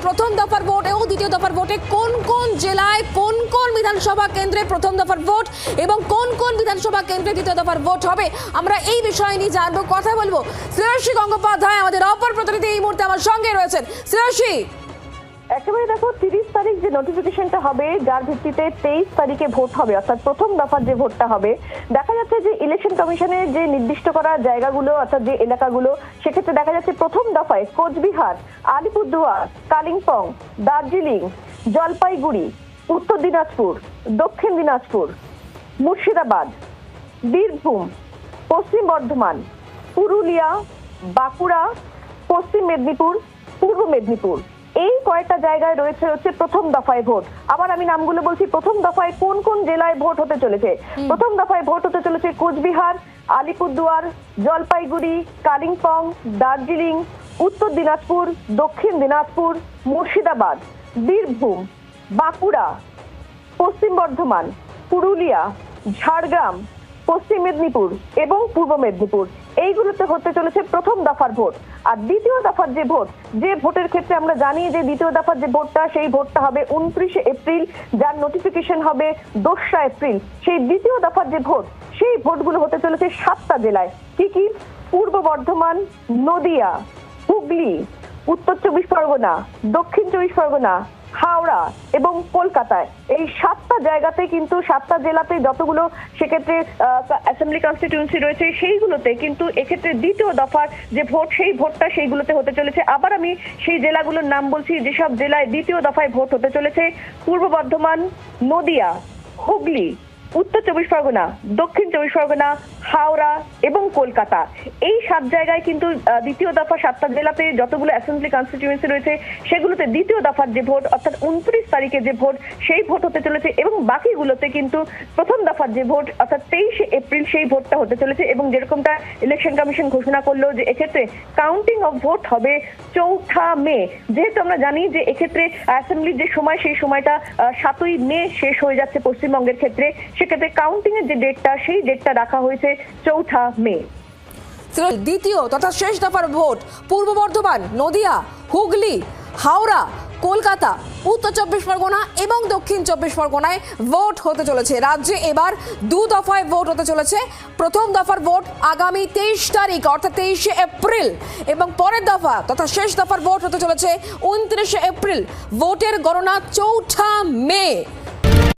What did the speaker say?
প্রথম দফার ভোট এবং দ্বিতীয় দফার ভোটে কোন কোন জেলায় কোন কোন বিধানসভা কেন্দ্রে প্রথম দফার ভোট এবং কোন কোন বিধানসভা কেন্দ্রে দ্বিতীয় দফার ভোট হবে, আমরা এই বিষয় নিয়ে জানবো, কথা বলবো। শ্রেয়সী গঙ্গোপাধ্যায় আমাদের অপর প্রতিনিধি এই মুহূর্তে আমার সঙ্গে রয়েছেন। শ্রেয়সী, একেবারে দেখো 30 তারিখ যে নোটিফিকেশনটা হবে, যার ভিত্তিতে 23 তারিখে ভোট হবে, অর্থাৎ প্রথম দফার যে ভোটটা হবে, দেখা যাচ্ছে যে ইলেকশন কমিশনের যে নির্দিষ্ট করা জায়গাগুলো অর্থাৎ যে এলাকাগুলো, সেক্ষেত্রে দেখা যাচ্ছে প্রথম দফায় কোচবিহার, আলিপুরদুয়ার, কালিম্পং, দার্জিলিং, জলপাইগুড়ি, উত্তর দিনাজপুর, দক্ষিণ দিনাজপুর, মুর্শিদাবাদ, বীরভূম, পশ্চিম বর্ধমান, পুরুলিয়া, বাঁকুড়া, পশ্চিম মেদিনীপুর, পূর্ব মেদিনীপুর, এই কয়েকটা জায়গায় রয়েছে হচ্ছে প্রথম দফায় ভোট। আবার আমি নামগুলো বলছি, প্রথম দফায় কোন কোন জেলায় ভোট হতে চলেছে। প্রথম দফায় ভোট হতে চলেছে কোচবিহার, আলিপুরদুয়ার, জলপাইগুড়ি, কালিম্পং, দার্জিলিং, উত্তর দিনাজপুর, দক্ষিণ দিনাজপুর, মুর্শিদাবাদ, বীরভূম, বাঁকুড়া, পশ্চিম বর্ধমান, পুরুলিয়া, ঝাড়গ্রাম, পশ্চিম মেদিনীপুর এবং পূর্ব মেদিনীপুর, এইগুলোতে হতে চলেছে প্রথম দফার ভোট। আর দ্বিতীয় দফার যে ভোট, যে ভোটের ক্ষেত্রে আমরা জানি যে দ্বিতীয় দফার যে ভোটটা, সেই ভোটটা হবে 29 এপ্রিল, যার নোটিফিকেশন হবে 2রা এপ্রিল। সেই দ্বিতীয় দফার যে ভোট, সেই ভোটগুলো হতে চলেছে 7টা জেলায়। কি কি? পূর্ব বর্ধমান, নদিয়া, হুগলি, উত্তর 24 পরগনা, দক্ষিণ 24 পরগনা, হাওড়া এবং কলকাতায়, এই 7টা জায়গাতে কিন্তু 7টা জেলাতে যতগুলো সেক্ষেত্রে অ্যাসেম্বলি কনস্টিটিউয়েন্সি রয়েছে, সেইগুলোতে কিন্তু এক্ষেত্রে দ্বিতীয় দফার যে ভোট, সেই ভোটটা সেইগুলোতে হতে চলেছে। আবার আমি সেই জেলাগুলোর নাম বলছি যেসব জেলায় দ্বিতীয় দফায় ভোট হতে চলেছে: পূর্ব বর্ধমান, নদিয়া, হুগলি, উত্তর 24 পরগনা, দক্ষিণ 24 পরগনা, হাওড়া এবং কলকাতা। এই 7 জায়গায় কিন্তু দ্বিতীয় দফা 7টা জেলাতে যতগুলো অ্যাসেম্বলি কনস্টিটিউয়েন্সি রয়েছে, সেগুলোতে দ্বিতীয় দফার যে ভোট অর্থাৎ 29 তারিখে যে ভোট, সেই ভোট হতে চলেছে। এবং বাকিগুলোতে কিন্তু প্রথম দফার যে ভোট অর্থাৎ 23 এপ্রিল, সেই ভোটটা হতে চলেছে। এবং যেরকমটা ইলেকশন কমিশন ঘোষণা করলো যে এক্ষেত্রে কাউন্টিং অফ ভোট হবে 4 মে। যেহেতু আমরা জানি যে এক্ষেত্রে অ্যাসেম্বলির যে সময়, সেই সময়টা 7ই মে শেষ হয়ে যাচ্ছে পশ্চিমবঙ্গের ক্ষেত্রে, সেক্ষেত্রে কাউন্টিং এর যে ডেটটা, সেই ডেটটা রাখা হয়েছে 4 মে। দ্বিতীয় তথা শেষ দফার ভোট পূর্ব বর্ধমান, নদিয়া, হুগলি, হাওড়া, কলকাতা, উত্তর 24 পরগনা এবং দক্ষিণ 24 পরগনায় ভোট হতে চলেছে। রাজ্যে এবার 2 দফায় ভোট হতে চলেছে। প্রথম দফার ভোট আগামী 23 তারিখ অর্থাৎ 23 এপ্রিল এবং পরের দফা তথা শেষ দফার ভোট হতে চলেছে 29 এপ্রিল। ভোটের গণনা 4 মে।